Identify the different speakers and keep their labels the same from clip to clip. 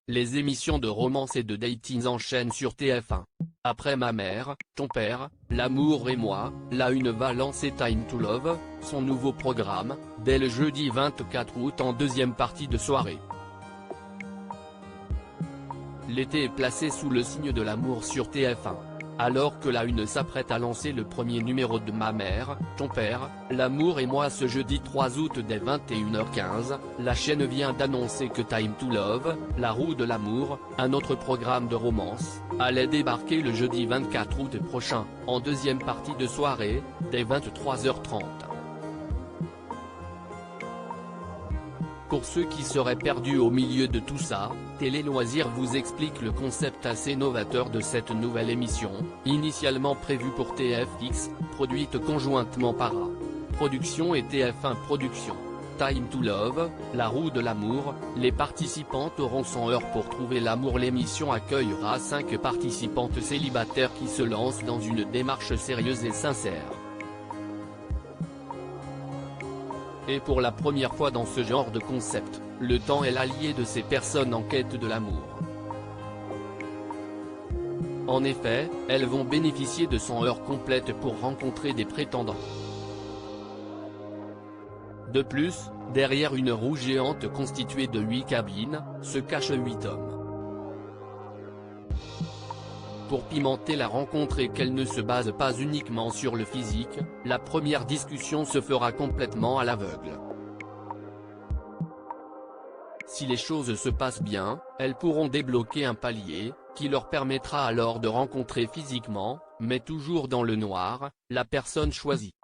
Speaker 1: les émissions de romance et de dating enchaînent sur TF1. Après Ma mère, ton père, L'amour et moi, La Une va lancer Time to Love, son nouveau programme, dès le jeudi 24 août en deuxième partie de soirée. L'été est placé sous le signe de l'amour sur TF1. Alors que La Une s'apprête à lancer le premier numéro de Ma mère, ton père, L'amour et moi ce jeudi 3 août dès 21h15, la chaîne vient d'annoncer que Time to Love, La roue de l'amour, un autre programme de romance, allait débarquer le jeudi 24 août prochain, en deuxième partie de soirée, dès 23h30. Pour ceux qui seraient perdus au milieu de tout ça, Télé Loisirs vous explique le concept assez novateur de cette nouvelle émission, initialement prévue pour TFX, produite conjointement par A Productions et TF1 Productions. Time to Love, La roue de l'amour, les participantes auront 100 heures pour trouver l'amour. L'émission accueillera 5 participantes célibataires qui se lancent dans une démarche sérieuse et sincère. Et pour la première fois dans ce genre de concept, le temps est l'allié de ces personnes en quête de l'amour. En effet, elles vont bénéficier de 100 heures complètes pour rencontrer des prétendants. De plus, derrière une roue géante constituée de 8 cabines, se cachent 8 hommes. Pour pimenter la rencontre et qu'elle ne se base pas uniquement sur le physique, la première discussion se fera complètement à l'aveugle. Si les choses se passent bien, elles pourront débloquer un palier, qui leur permettra alors de rencontrer physiquement, mais toujours dans le noir, la personne choisie.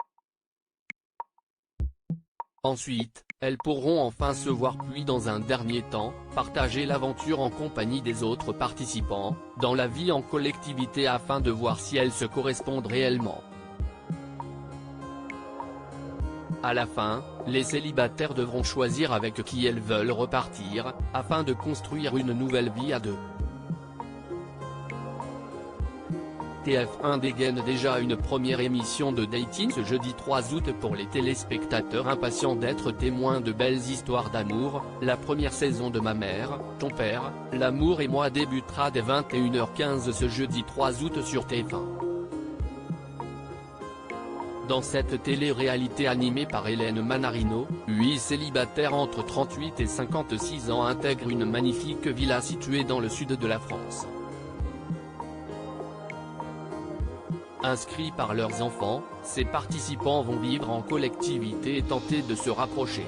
Speaker 1: Ensuite, elles pourront enfin se voir puis dans un dernier temps, partager l'aventure en compagnie des autres participants, dans la vie en collectivité afin de voir si elles se correspondent réellement. À la fin, les célibataires devront choisir avec qui elles veulent repartir, afin de construire une nouvelle vie à deux. TF1 dégaine déjà une première émission de dating ce jeudi 3 août pour les téléspectateurs impatients d'être témoins de belles histoires d'amour. La première saison de Ma mère, ton père, L'amour et moi débutera dès 21h15 ce jeudi 3 août sur TF1. Dans cette télé-réalité animée par Hélène Manarino, 8 célibataires entre 38 et 56 ans intègrent une magnifique villa située dans le sud de la France. Inscrits par leurs enfants, ces participants vont vivre en collectivité et tenter de se rapprocher.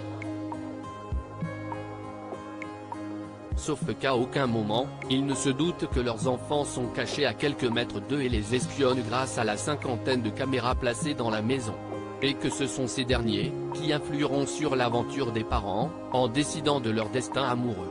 Speaker 1: Sauf qu'à aucun moment, ils ne se doutent que leurs enfants sont cachés à quelques mètres d'eux et les espionnent grâce à la cinquantaine de caméras placées dans la maison. Et que ce sont ces derniers, qui influeront sur l'aventure des parents, en décidant de leur destin amoureux.